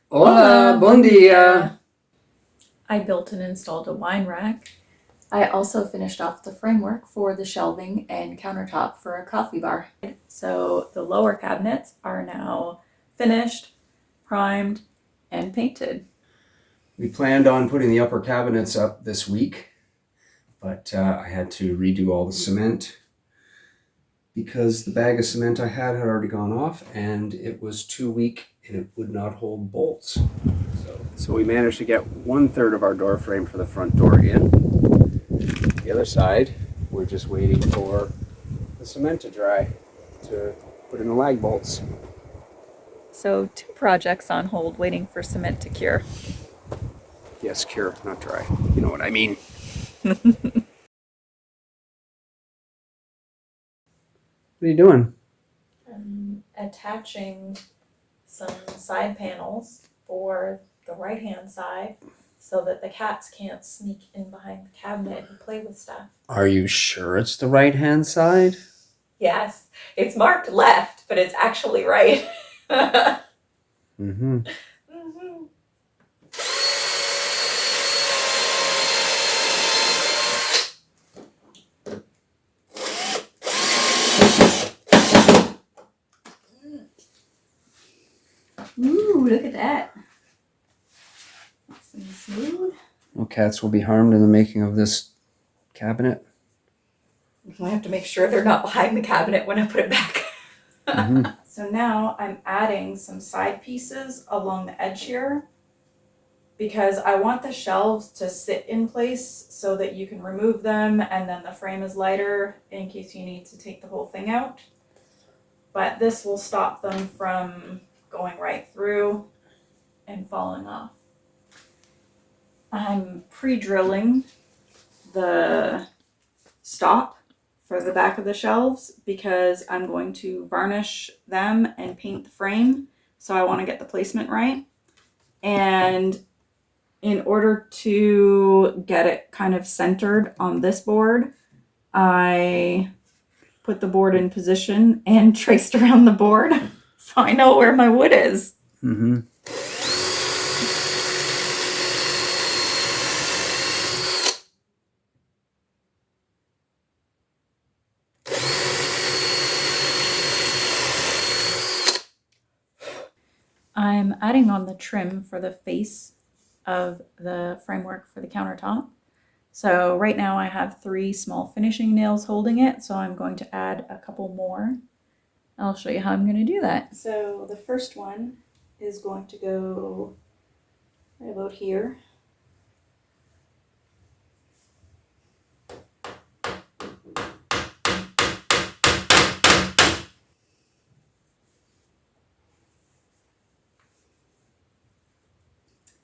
Hola, bon dia. I built and installed a wine rack. I also finished off the framework for the shelving and countertop for a coffee bar. So the lower cabinets are now finished, primed, and painted. We planned on putting the upper cabinets up this week, but I had to redo all the cement because the bag of cement I had already gone off and it was too weak and it would not hold bolts. So we managed to get 1/3 of our door frame for the front door in. The other side, we're just waiting for the cement to dry to put in the lag bolts. So 2 projects on hold waiting for cement to cure. Yes, cure, not dry. You know what I mean. What are you doing? I'm attaching some side panels for the right-hand side so that the cats can't sneak in behind the cabinet and play with stuff. Are you sure it's the right-hand side? Yes, it's marked left, but it's actually right. Mm-hmm. Ooh, look at that. Nice and smooth. No cats will be harmed in the making of this cabinet. I have to make sure they're not behind the cabinet when I put it back. Mm-hmm. So now I'm adding some side pieces along the edge here because I want the shelves to sit in place so that you can remove them and then the frame is lighter in case you need to take the whole thing out. But this will stop them from going right through and falling off. I'm pre-drilling the stop for the back of the shelves because I'm going to varnish them and paint the frame. So I want to get the placement right. And in order to get it kind of centered on this board, I put the board in position and traced around the board so I know where my wood is. Mm-hmm. I'm adding on the trim for the face of the framework for the countertop. So right now I have 3 small finishing nails holding it, so I'm going to add a couple more. I'll show you how I'm going to do that. So the first one is going to go right about here.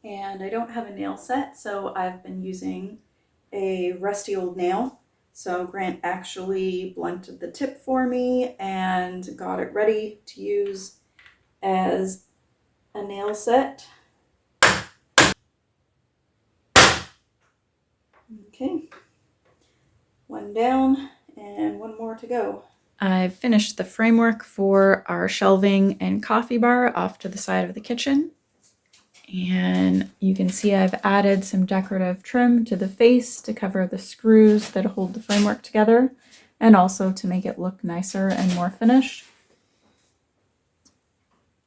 And I don't have a nail set, so I've been using a rusty old nail. So Grant actually blunted the tip for me and got it ready to use as a nail set. Okay, one down and one more to go. I've finished the framework for our shelving and coffee bar off to the side of the kitchen. And you can see I've added some decorative trim to the face to cover the screws that hold the framework together and also to make it look nicer and more finished.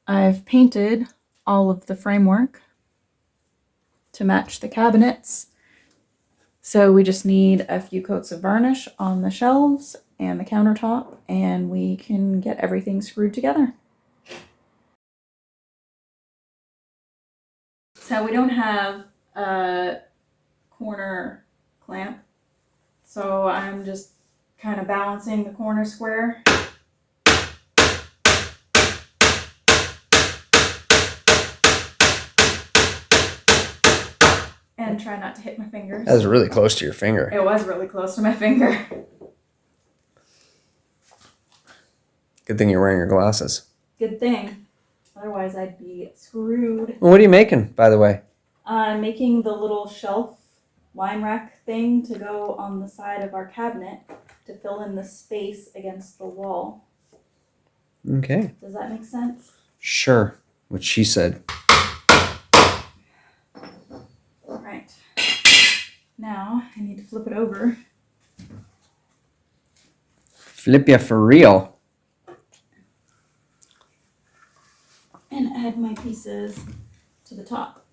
I've painted all of the framework to match the cabinets. So we just need a few coats of varnish on the shelves and the countertop and we can get everything screwed together. So we don't have a corner clamp, so I'm just kind of balancing the corner square. And try not to hit my fingers. That was really close to your finger. It was really close to my finger. Good thing you're wearing your glasses. Good thing. Otherwise I'd be screwed. Well, what are you making, by the way? I'm making the little shelf wine rack thing to go on the side of our cabinet to fill in the space against the wall. Okay. Does that make sense? Sure. What she said. flip it over. Flip ya for real. And add my pieces to the top.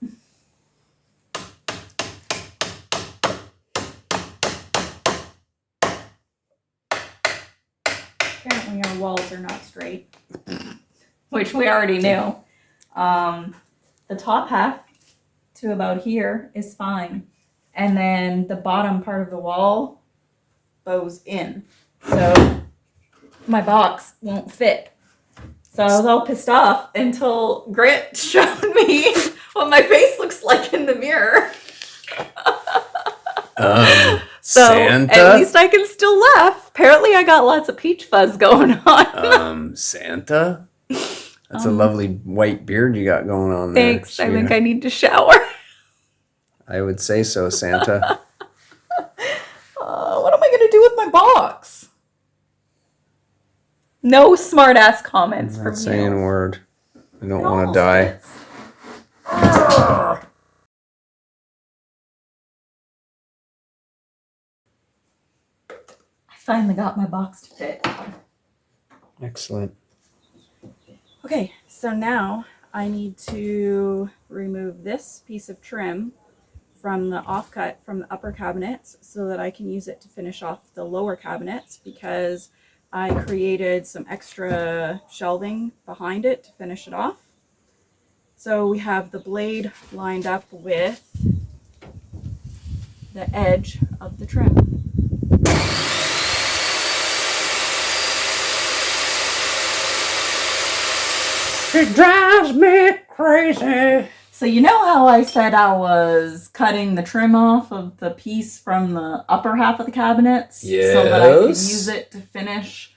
Apparently our walls are not straight, which we already knew. The top half to about here is fine. And then the bottom part of the wall bows in. So my box won't fit. So I was all pissed off until Grant showed me what my face looks like in the mirror. So Santa? at least I can still laugh. Apparently I got lots of peach fuzz going on. Santa? That's a lovely white beard you got going on there. Thanks. I think I need to shower. I would say so, Santa. What am I going to do with my box? No smart ass comments I'm from not you. saying a word. I don't want to die. I finally got my box to fit. Excellent. Okay, so now I need to remove this piece of trim from the offcut from the upper cabinets so that I can use it to finish off the lower cabinets, because I created some extra shelving behind it to finish it off. So we have the blade lined up with the edge of the trim. It drives me crazy. So you know how I said I was cutting the trim off of the piece from the upper half of the cabinets? So that I could use it to finish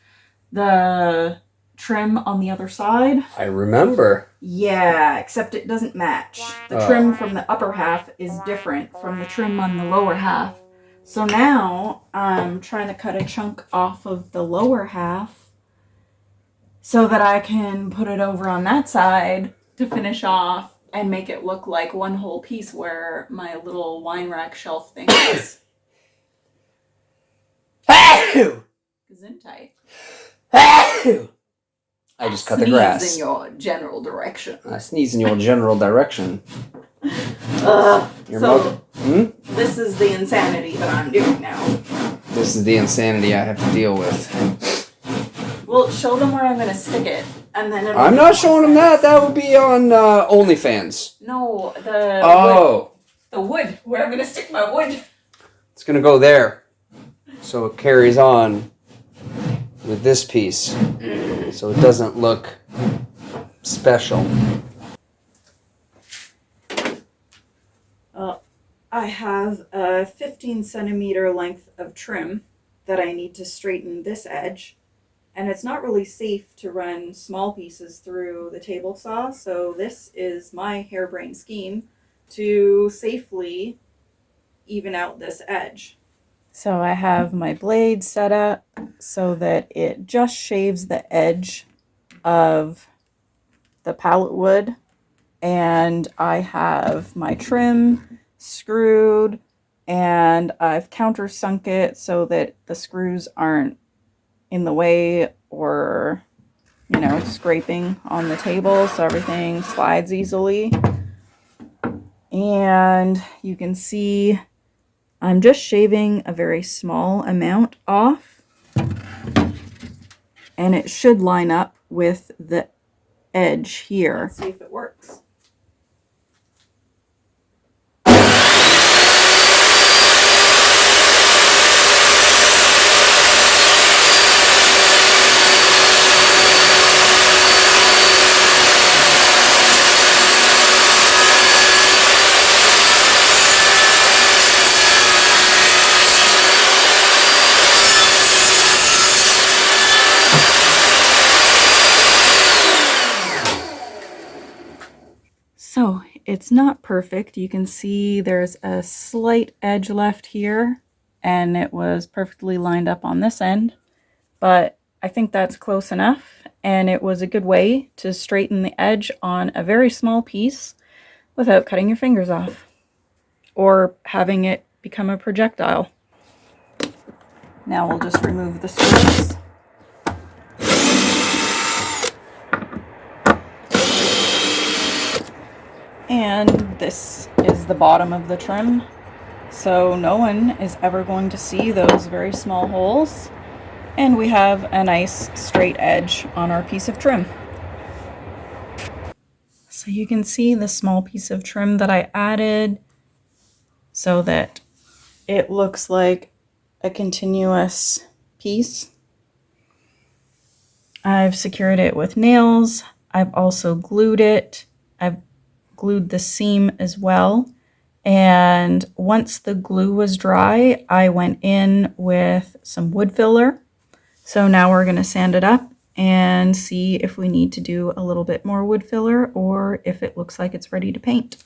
the trim on the other side? I remember. Yeah, except it doesn't match. The trim from the upper half is different from the trim on the lower half. So now I'm trying to cut a chunk off of the lower half so that I can put it over on that side to finish off and make it look like one whole piece where my little wine rack shelf thing is. Gesundheit. I just cut the grass. Sneeze in your general direction. I sneeze in your general direction. This is the insanity that I'm doing now. This is the insanity I have to deal with. Well, show them where I'm going to stick it. And then I'm not showing them that. That would be on OnlyFans. No, the wood. Where I'm going to stick my wood. It's going to go there. So it carries on with this piece. So it doesn't look special. I have a 15 centimeter length of trim that I need to straighten this edge. And it's not really safe to run small pieces through the table saw. So this is my harebrained scheme to safely even out this edge. So I have my blade set up so that it just shaves the edge of the pallet wood. And I have my trim screwed, and I've countersunk it so that the screws aren't in the way or, scraping on the table, so everything slides easily. And you can see I'm just shaving a very small amount off, and it should line up with the edge here. Let's see if it works. So it's not perfect. You can see there's a slight edge left here, and it was perfectly lined up on this end, but I think that's close enough, and it was a good way to straighten the edge on a very small piece without cutting your fingers off or having it become a projectile. Now we'll just remove the screws. And this is the bottom of the trim. So no one is ever going to see those very small holes. And we have a nice straight edge on our piece of trim. So you can see the small piece of trim that I added so that it looks like a continuous piece. I've secured it with nails. I've also glued it. I've glued the seam as well. And once the glue was dry, I went in with some wood filler. So now we're going to sand it up and see if we need to do a little bit more wood filler or if it looks like it's ready to paint.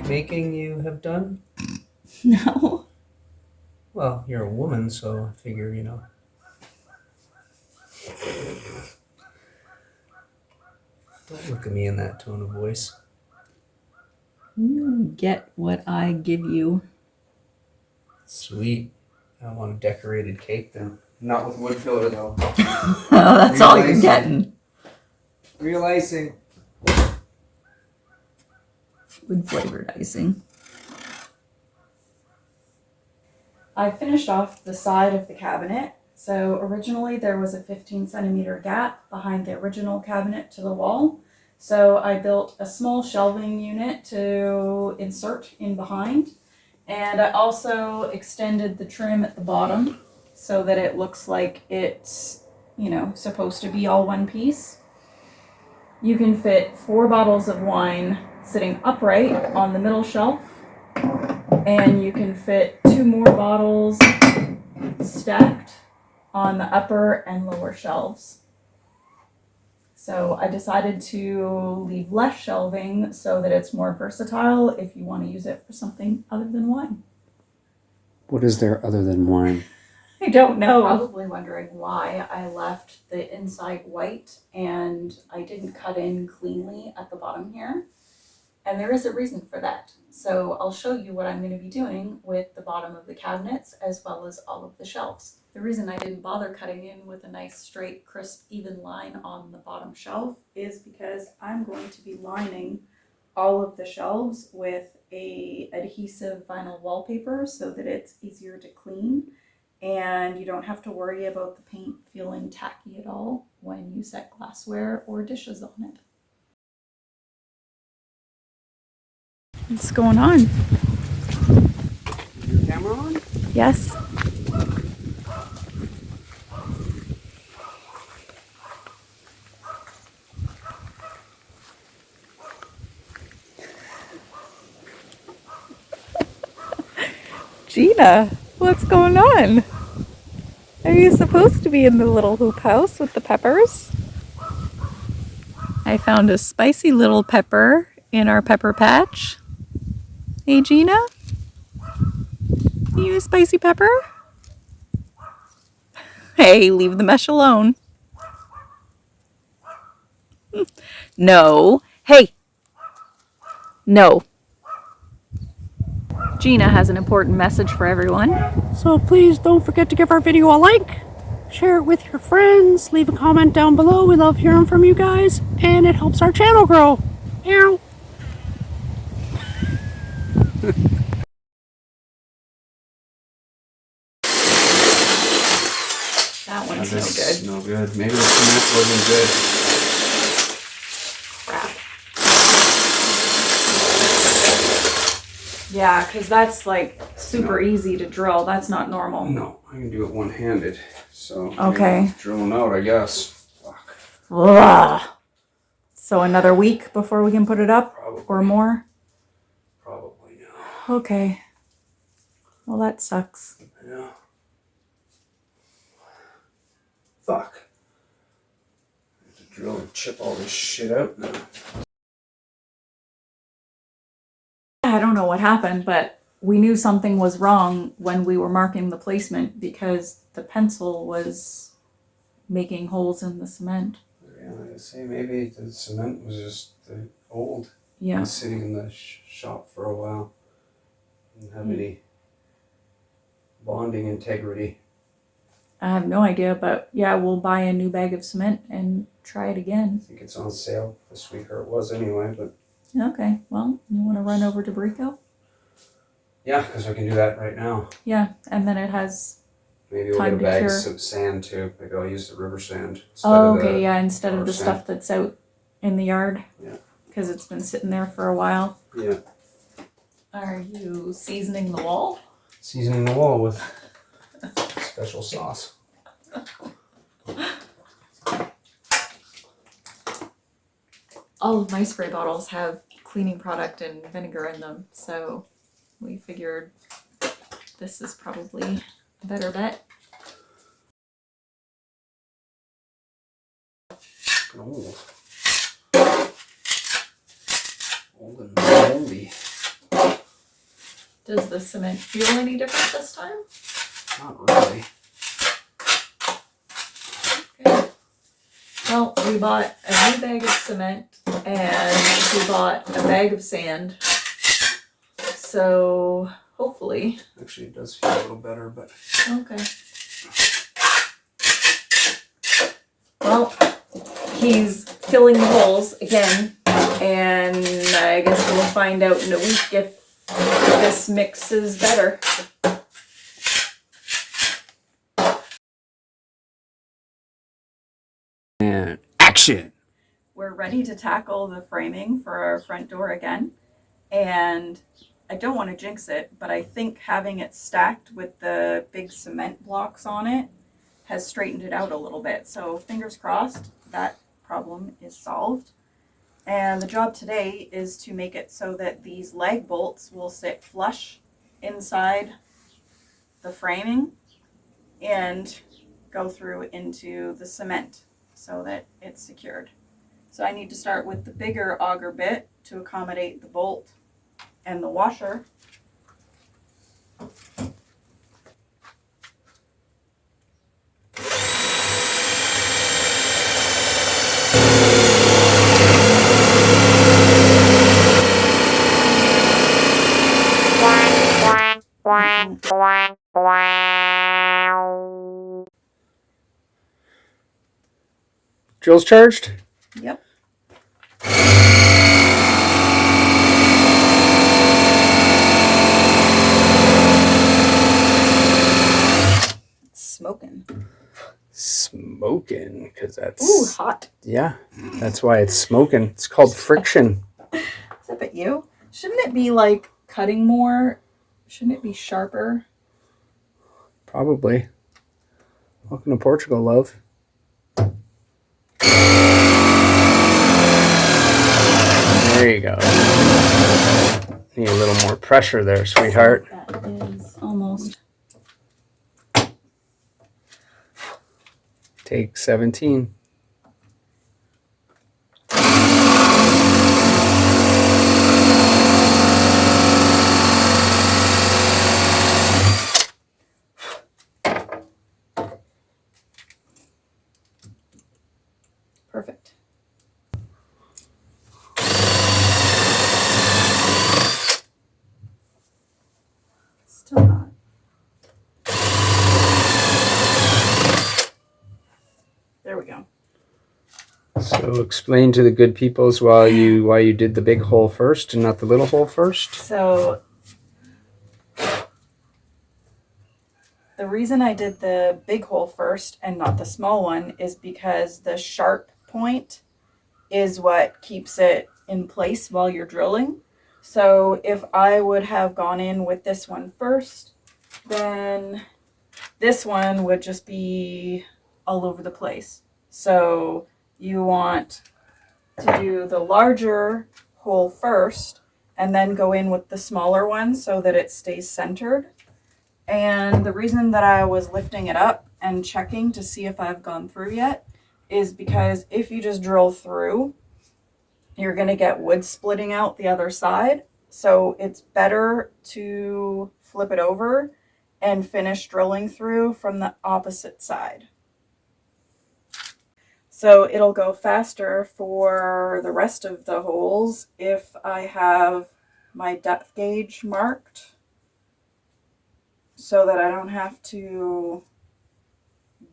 Making you have done? No. Well, you're a woman, so I figure, you know. Don't look at me in that tone of voice. You get what I give you. Sweet. I want a decorated cake then. Not with wood filler though. Oh, that's all you're getting. Real icing. Wood flavored icing. I finished off the side of the cabinet. So originally there was a 15-centimeter gap behind the original cabinet to the wall. So I built a small shelving unit to insert in behind. And I also extended the trim at the bottom so that it looks like it's, you know, supposed to be all one piece. You can fit 4 bottles of wine sitting upright on the middle shelf, and you can fit 2 more bottles stacked on the upper and lower shelves. So I decided to leave less shelving so that it's more versatile if you want to use it for something other than wine. What is there other than wine? I don't know. Probably wondering why I left the inside white and I didn't cut in cleanly at the bottom here. And there is a reason for that. So I'll show you what I'm going to be doing with the bottom of the cabinets as well as all of the shelves. The reason I didn't bother cutting in with a nice straight, crisp, even line on the bottom shelf is because I'm going to be lining all of the shelves with a adhesive vinyl wallpaper so that it's easier to clean and you don't have to worry about the paint feeling tacky at all when you set glassware or dishes on it. What's going on? Your camera on? Yes. Gina, what's going on? Are you supposed to be in the little hoop house with the peppers? I found a spicy little pepper in our pepper patch. Hey, Gina? You a spicy pepper? Hey, leave the mesh alone. No. Hey. No. Gina has an important message for everyone. So please don't forget to give our video a like, share it with your friends, leave a comment down below. We love hearing from you guys, and it helps our channel grow. Meow. That one's This no no good. Maybe the cement wasn't good. Crap. Yeah, because that's like super easy to drill. That's not normal. No, I can do it one-handed. So Okay. yeah, drilling out, I guess. Fuck. Ugh. So another week before we can put it up Probably. or more? Okay. Well, that sucks. Yeah. Fuck. I have to drill and chip all this shit out now. I don't know what happened, but we knew something was wrong when we were marking the placement because the pencil was making holes in the cement. Yeah, I say maybe the cement was just old. Yeah. Been sitting in the shop for a while. Didn't have any bonding integrity. I have no idea, but yeah, we'll buy a new bag of cement and try it again. I think it's on sale this week, or it was anyway, but... Okay, well, you want to run over to Brico? Yeah, because I can do that right now. Yeah, and then it has... Maybe we'll time get a to bag cure. of sand too. Maybe I'll use the river sand. Oh, okay, yeah, instead of the sand. stuff that's out in the yard. Yeah. Because it's been sitting there for a while. Yeah. Are you seasoning the wall? Seasoning the wall with special sauce. All of my spray bottles have cleaning product and vinegar in them, so we figured this is probably a better bet. Old. Old and moldy. Does the cement feel any different this time? Not really. Okay. Well, we bought a new bag of cement and we bought a bag of sand. So hopefully. Actually, it does feel a little better, but... Okay. Well, he's filling the holes again, and I guess we'll find out in a week if this mix is better. And action! We're ready to tackle the framing for our front door again, and I don't want to jinx it, but I think having it stacked with the big cement blocks on it has straightened it out a little bit. So fingers crossed that problem is solved. And the job today is to make it so that these lag bolts will sit flush inside the framing and go through into the cement so that it's secured. So I need to start with the bigger auger bit to accommodate the bolt and the washer. Drill's charged? Yep. Smoking. Smoking, because that's... Ooh, hot. Yeah, that's why it's smoking. It's called friction. Is that you? Shouldn't it be like cutting more? Shouldn't it be sharper? Probably. Welcome to Portugal, love. There you go. Need a little more pressure there, sweetheart. That is almost. Take 17. Perfect. Still not. There we go. So explain to the good peoples why you did the big hole first and not the little hole first. So the reason I did the big hole first and not the small one is because the sharp point is what keeps it in place while you're drilling. So if I would have gone in with this one first, then this one would just be all over the place. So you want to do the larger hole first and then go in with the smaller one so that it stays centered. And the reason that I was lifting it up and checking to see if I've gone through yet is because if you just drill through, you're going to get wood splitting out the other side. So it's better to flip it over and finish drilling through from the opposite side. So it'll go faster for the rest of the holes if I have my depth gauge marked so that I don't have to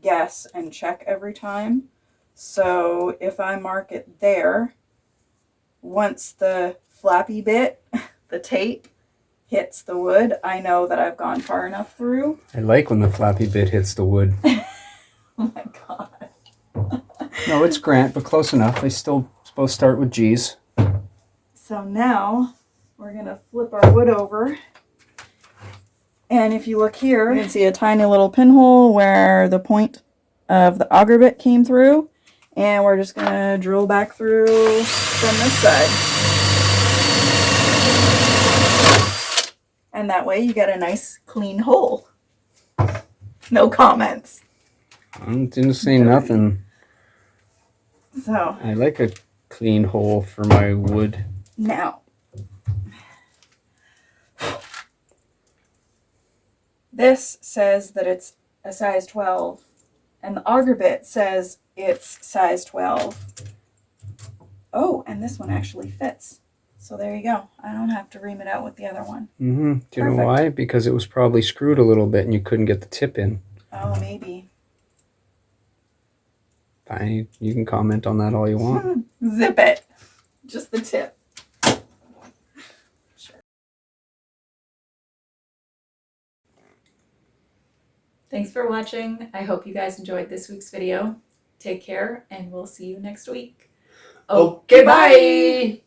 guess and check every time. So if I mark it there, once the flappy bit, the tape, hits the wood, I know that I've gone far enough through. I like when the flappy bit hits the wood. Oh my God. No, it's Grant, but close enough. They still supposed to start with G's. So now we're going to flip our wood over. And if you look here, you can see a tiny little pinhole where the point of the auger bit came through. And we're just going to drill back through from this side. And that way you get a nice clean hole. No comments. I didn't say nothing. So I like a clean hole for my wood. now, this says that it's a size 12, and the auger bit says it's size 12. Oh, and this one actually fits. So there you go. I don't have to ream it out with the other one. Mm-hmm. Do you know Perfect. why? Because it was probably screwed a little bit and you couldn't get the tip in. Oh, maybe. Fine. You can comment on that all you want. Zip it. Just the tip. Sure. Thanks for watching. I hope you guys enjoyed this week's video. Take care, and we'll see you next week. Okay, bye.